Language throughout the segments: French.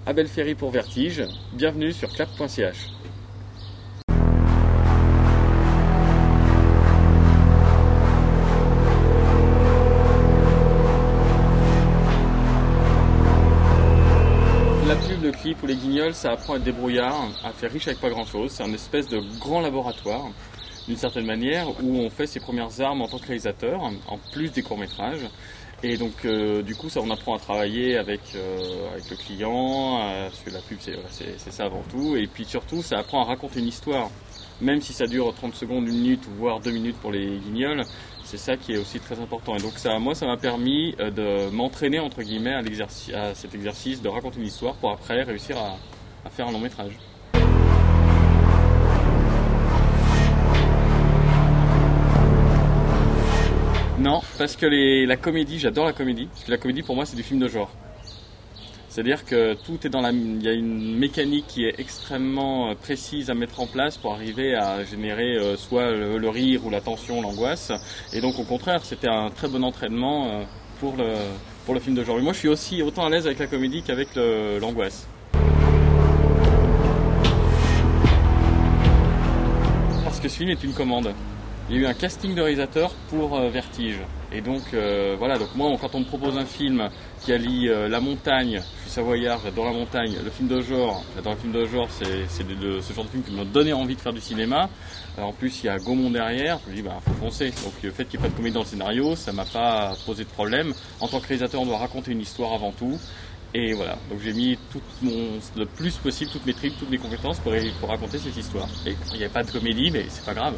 Abel Ferry pour Vertige. Bienvenue sur clap.ch. La pub, le clip ou les guignols, ça apprend à être débrouillard, à faire riche avec pas grand chose. C'est un espèce de grand laboratoire, d'une certaine manière, où on fait ses premières armes en tant que réalisateur, en plus des courts-métrages. Et donc du coup ça, on apprend à travailler avec le client, parce que la pub c'est ça avant tout, et puis surtout ça apprend à raconter une histoire, même si ça dure 30 secondes, 1 minute, voire 2 minutes pour les guignols, c'est ça qui est aussi très important. Et donc moi ça m'a permis de m'entraîner entre guillemets à cet exercice de raconter une histoire pour après réussir à faire un long métrage. Non, parce que la comédie, j'adore la comédie, parce que la comédie pour moi c'est du film de genre. C'est-à-dire que tout est il y a une mécanique qui est extrêmement précise à mettre en place pour arriver à générer soit le rire ou la tension, l'angoisse. Et donc au contraire, c'était un très bon entraînement pour le film de genre. Mais moi je suis aussi autant à l'aise avec la comédie qu'avec l'angoisse. Parce que ce film est une commande. Il y a eu un casting de réalisateur pour Vertige. Et donc voilà, donc moi quand on me propose un film qui allie la montagne, je suis savoyard, j'adore la montagne, le film de genre, j'adore le film de genre, c'est ce genre de film qui m'a donné envie de faire du cinéma. En plus il y a Gaumont derrière, je me dis faut foncer. Donc le fait qu'il n'y ait pas de comédie dans le scénario, ça m'a pas posé de problème. En tant que réalisateur on doit raconter une histoire avant tout. Et voilà, donc j'ai mis le plus possible, toutes mes tripes, toutes mes compétences pour raconter cette histoire. Et il n'y a pas de comédie, mais c'est pas grave.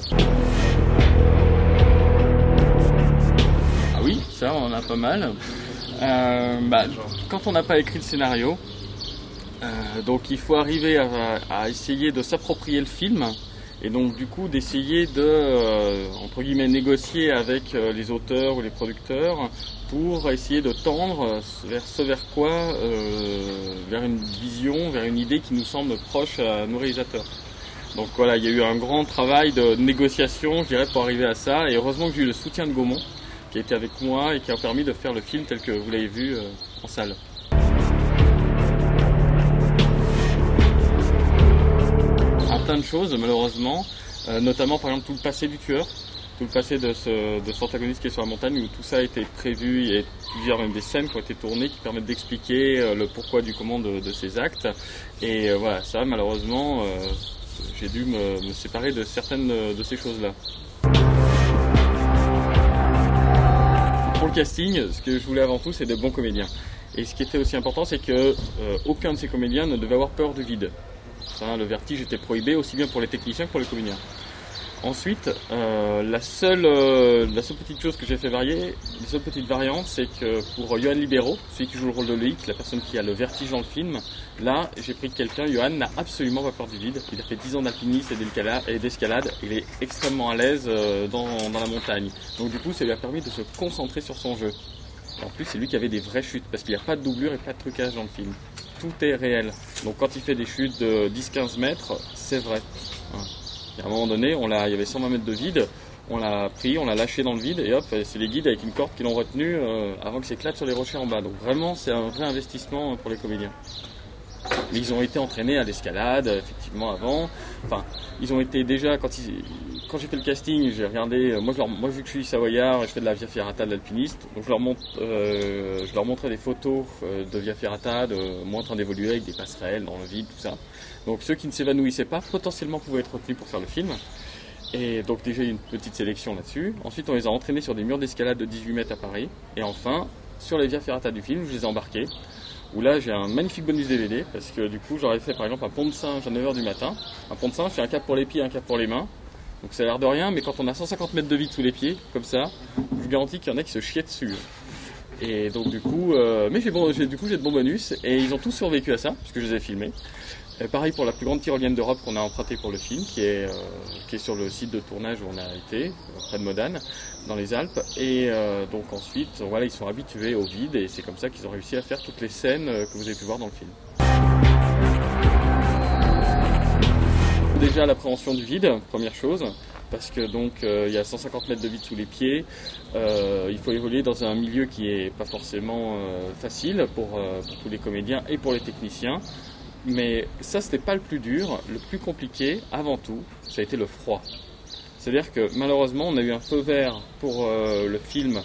Ah oui, ça on en a pas mal. Quand on n'a pas écrit le scénario, donc il faut arriver à essayer de s'approprier le film. Et donc du coup d'essayer entre guillemets négocier avec les auteurs ou les producteurs pour essayer de tendre vers quoi, vers une vision, vers une idée qui nous semble proche à nos réalisateurs. Donc voilà, il y a eu un grand travail de négociation, je dirais, pour arriver à ça. Et heureusement que j'ai eu le soutien de Gaumont qui a été avec moi et qui a permis de faire le film tel que vous l'avez vu en salle. Plein de choses malheureusement, notamment par exemple tout le passé du tueur, tout le passé de cet antagoniste qui est sur la montagne, où tout ça a été prévu. Il y a plusieurs même des scènes qui ont été tournées qui permettent d'expliquer le pourquoi du comment de ces actes. Et voilà, ça malheureusement j'ai dû me séparer de certaines de ces choses-là. Pour le casting, ce que je voulais avant tout, c'est de bons comédiens. Et ce qui était aussi important, c'est que aucun de ces comédiens ne devait avoir peur du vide. Le vertige était prohibé aussi bien pour les techniciens que pour les comédiens. Ensuite, la seule petite chose que j'ai fait varier, la seule petite variante, c'est que pour Johan Libero, celui qui joue le rôle de Loïc, la personne qui a le vertige dans le film, là j'ai pris quelqu'un, Johan n'a absolument pas peur du vide. Il a fait 10 ans d'alpinisme et d'escalade, il est extrêmement à l'aise dans la montagne. Donc du coup ça lui a permis de se concentrer sur son jeu. Et en plus c'est lui qui avait des vraies chutes, parce qu'il n'y a pas de doublure et pas de trucage dans le film. Tout est réel. Donc quand il fait des chutes de 10-15 mètres, c'est vrai. Et à un moment donné, il y avait 120 mètres de vide, on l'a pris, on l'a lâché dans le vide, et hop, c'est les guides avec une corde qui l'ont retenu avant qu'il s'éclate sur les rochers en bas. Donc vraiment, c'est un vrai investissement pour les comédiens. Mais ils ont été entraînés à l'escalade, effectivement, avant. Enfin, ils ont été déjà, quand j'ai fait le casting, j'ai regardé, moi vu que je suis savoyard, je fais de la Via Ferrata de l'alpiniste, donc je leur montrais des photos de Via Ferrata, moi en train d'évoluer avec des passerelles dans le vide, tout ça. Donc ceux qui ne s'évanouissaient pas, potentiellement pouvaient être retenus pour faire le film. Et donc déjà il y a une petite sélection là-dessus. Ensuite on les a entraînés sur des murs d'escalade de 18 mètres à Paris. Et enfin, sur les Via Ferrata du film, je les ai embarqués. Où là j'ai un magnifique bonus DVD, parce que du coup j'aurais fait par exemple un pont de singe à 9h du matin. Un pont de singe, c'est un cap pour les pieds et un cap pour les mains. Donc ça a l'air de rien, mais quand on a 150 mètres de vide sous les pieds, comme ça, je vous garantis qu'il y en a qui se chiaient dessus. Et donc du coup, j'ai de bons bonus, et ils ont tous survécu à ça, puisque je les ai filmés. Pareil pour la plus grande tyrolienne d'Europe qu'on a empruntée pour le film, qui est sur le site de tournage où on a été, près de Modane, dans les Alpes. Et donc ensuite, voilà, ils sont habitués au vide, et c'est comme ça qu'ils ont réussi à faire toutes les scènes que vous avez pu voir dans le film. Déjà l'appréhension du vide, première chose. parce que donc il y a 150 mètres de vide sous les pieds. Il faut évoluer dans un milieu qui est pas forcément facile pour tous les comédiens et pour les techniciens. Mais ça, c'était pas le plus dur. Le plus compliqué, avant tout, ça a été le froid. C'est-à-dire que malheureusement, on a eu un feu vert pour le film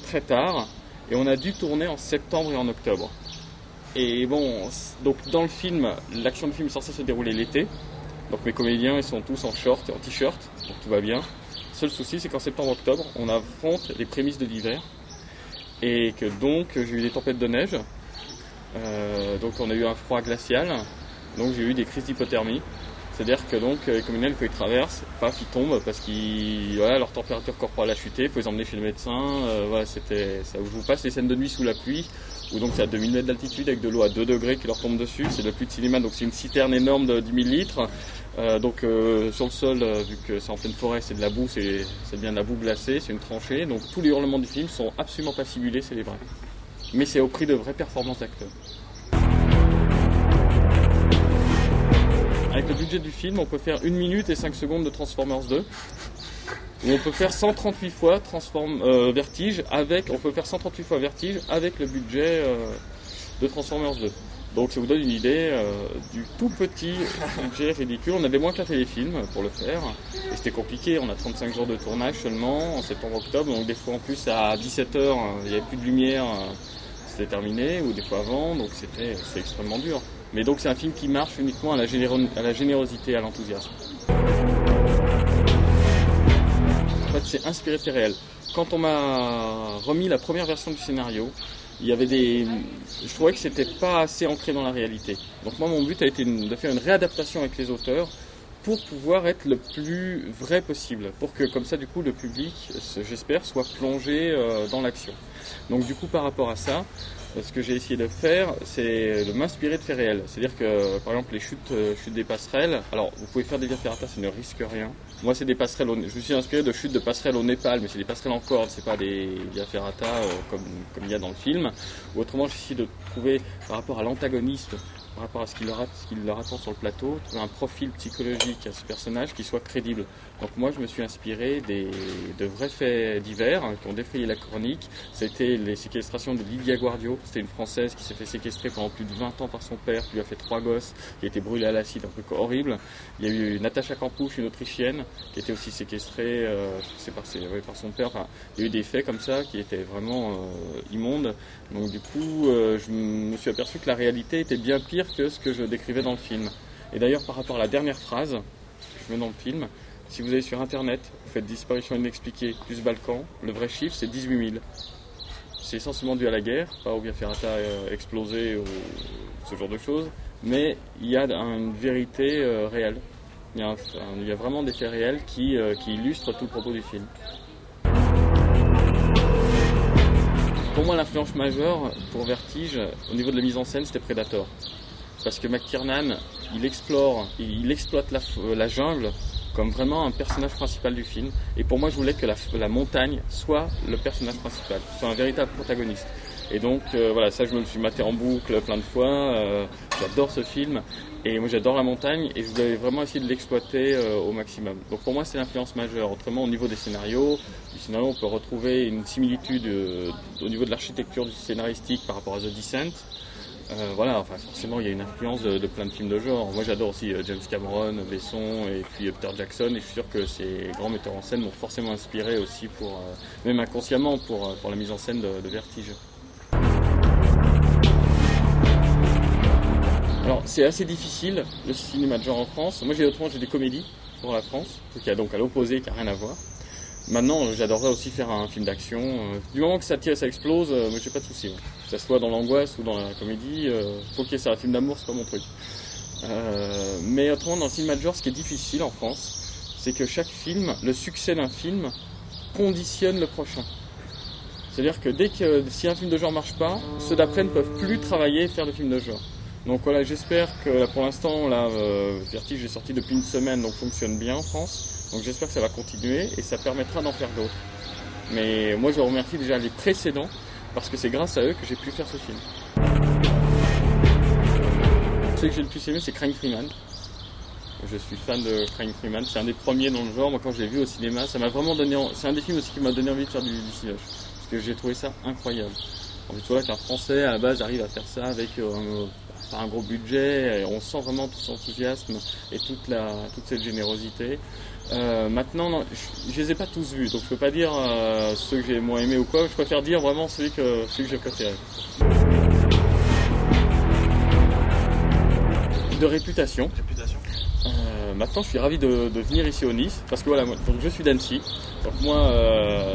très tard, et on a dû tourner en septembre et en octobre. Et bon, donc dans le film, l'action du film est censée se dérouler l'été. Donc mes comédiens, ils sont tous en short et en t-shirt, donc tout va bien. Le seul souci, c'est qu'en septembre-octobre, on affronte les prémices de l'hiver, et que donc j'ai eu des tempêtes de neige. Donc on a eu un froid glacial, donc j'ai eu des crises d'hypothermie. C'est-à-dire que donc les comédiens, quand ils traversent, paf, ils tombent parce qu'ils, voilà, leur température corporelle a chuté, il faut les emmener chez le médecin. Voilà, c'était ça. Je vous passe les scènes de nuit sous la pluie, où donc c'est à 2000 mètres d'altitude avec de l'eau à 2 degrés qui leur tombe dessus. C'est de la pluie de cinéma, donc c'est une citerne énorme de 10 000 litres. Donc sur le sol, vu que c'est en pleine forêt, c'est de la boue, c'est bien de la boue glacée, c'est une tranchée. Donc tous les hurlements du film sont absolument pas simulés, c'est les vrais. Mais c'est au prix de vraies performances d'acteurs. Avec le budget du film, on peut faire 1 minute et 5 secondes de Transformers 2. Ou on peut faire 138 fois Vertige on peut faire 138 fois Vertige avec le budget de Transformers 2. Donc ça vous donne une idée du tout petit budget ridicule. On avait moins qu'un téléfilm pour le faire. Et c'était compliqué, on a 35 jours de tournage seulement en septembre-octobre. Donc des fois en plus à 17h, il n'y avait plus de lumière, c'était terminé, ou des fois avant, donc c'est extrêmement dur. Mais donc c'est un film qui marche uniquement à la générosité, à l'enthousiasme. En fait, c'est inspiré de faits réels. Quand on m'a remis la première version du scénario, il y avait je trouvais que c'était pas assez ancré dans la réalité. Donc moi, mon but a été de faire une réadaptation avec les auteurs pour pouvoir être le plus vrai possible, pour que comme ça, du coup, le public, j'espère, soit plongé dans l'action. Donc du coup, par rapport à ça, ce que j'ai essayé de faire, c'est de m'inspirer de faits réels. C'est-à-dire que, par exemple, les chutes des passerelles, alors vous pouvez faire des via ferrata, ça ne risque rien. Moi, c'est des passerelles, je me suis inspiré de chutes de passerelles au Népal, mais c'est des passerelles en corde, c'est pas des via ferrata comme il y a dans le film. Ou autrement, j'ai essayé de trouver, par rapport à l'antagoniste, par rapport à ce qu'il leur attend sur le plateau, trouver un profil psychologique à ce personnage qui soit crédible. Donc moi, je me suis inspiré de vrais faits divers qui ont défrayé la chronique. C'était les séquestrations de Lydia Guardio. C'était une Française qui s'est fait séquestrer pendant plus de 20 ans par son père, qui lui a fait 3 gosses, qui a été brûlée à l'acide, un truc horrible. Il y a eu Natacha Campouche, une Autrichienne, qui était aussi séquestrée par son père. Enfin, il y a eu des faits comme ça qui étaient vraiment immondes. Donc du coup, je me suis aperçu que la réalité était bien pire que ce que je décrivais dans le film. Et d'ailleurs, par rapport à la dernière phrase que je mets dans le film, si vous allez sur internet, vous faites disparition inexpliquée plus Balkan, le vrai chiffre c'est 18 000. C'est essentiellement dû à la guerre, pas au via ferrata explosé ou ce genre de choses, mais il y a une vérité réelle. Il y a vraiment des faits réels qui illustrent tout le propos du film. Pour moi, l'influence majeure pour Vertige, au niveau de la mise en scène, c'était Predator. Parce que McTiernan, il exploite la jungle comme vraiment un personnage principal du film. Et pour moi, je voulais que la montagne soit le personnage principal, soit un véritable protagoniste. Et donc, voilà, ça, je me le suis maté en boucle plein de fois. J'adore ce film. Et moi, j'adore la montagne. Et je voulais vraiment essayer de l'exploiter au maximum. Donc, pour moi, c'est l'influence majeure. Autrement, au niveau des scénarios, on peut retrouver une similitude au niveau de l'architecture du scénaristique par rapport à The Descent. Voilà, enfin forcément il y a une influence de plein de films de genre. Moi j'adore aussi James Cameron, Besson et puis Peter Jackson, et je suis sûr que ces grands metteurs en scène m'ont forcément inspiré aussi même inconsciemment pour la mise en scène de Vertige. Alors c'est assez difficile le cinéma de genre en France. Moi j'ai des comédies pour la France, qui a donc à l'opposé, qui n'a rien à voir. Maintenant, j'adorerais aussi faire un film d'action. Du moment que ça tire et ça explose, moi j'ai pas de soucis. Que ça soit dans l'angoisse ou dans la comédie, faut qu'il y ait ça. Un film d'amour, c'est pas mon truc. Mais autrement, dans le cinéma de genre, ce qui est difficile en France, c'est que chaque film, le succès d'un film, conditionne le prochain. C'est-à-dire que si un film de genre marche pas, ceux d'après ne peuvent plus travailler et faire de films de genre. Donc voilà, j'espère que pour l'instant, Vertige est sorti depuis une semaine, donc fonctionne bien en France. Donc j'espère que ça va continuer et ça permettra d'en faire d'autres. Mais moi je remercie déjà les précédents parce que c'est grâce à eux que j'ai pu faire ce film. Celui que j'ai le plus aimé, c'est Crying Freeman. Je suis fan de Crying Freeman, c'est un des premiers dans le genre. Moi, quand j'ai vu au cinéma, ça m'a vraiment donné. C'est un des films aussi qui m'a donné envie de faire du cinéma, parce que j'ai trouvé ça incroyable. En fait, voilà qu'un Français à la base arrive à faire ça avec un gros budget, et on sent vraiment tout son enthousiasme et toute cette générosité. Maintenant, non, je les ai pas tous vus, donc je peux pas dire ceux que j'ai moins aimés ou quoi. Je préfère dire vraiment celui que j'ai préféré. De réputation. Maintenant, je suis ravi de venir ici au Nice, parce que voilà, donc je suis d'Annecy. Donc moi,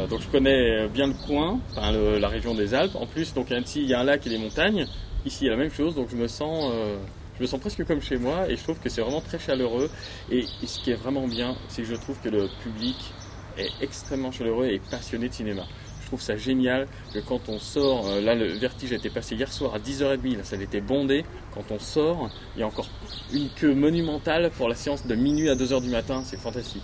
donc je connais bien le coin, enfin la région des Alpes. En plus, donc à Annecy, il y a un lac et des montagnes. Ici, il y a la même chose, donc je me sens presque comme chez moi, et je trouve que c'est vraiment très chaleureux. Et ce qui est vraiment bien, c'est que je trouve que le public est extrêmement chaleureux et passionné de cinéma. Je trouve ça génial que quand on sort, là le Vertige a été passé hier soir à 10h30, là ça a été bondé. Quand on sort, il y a encore une queue monumentale pour la séance de minuit à 2h du matin, c'est fantastique.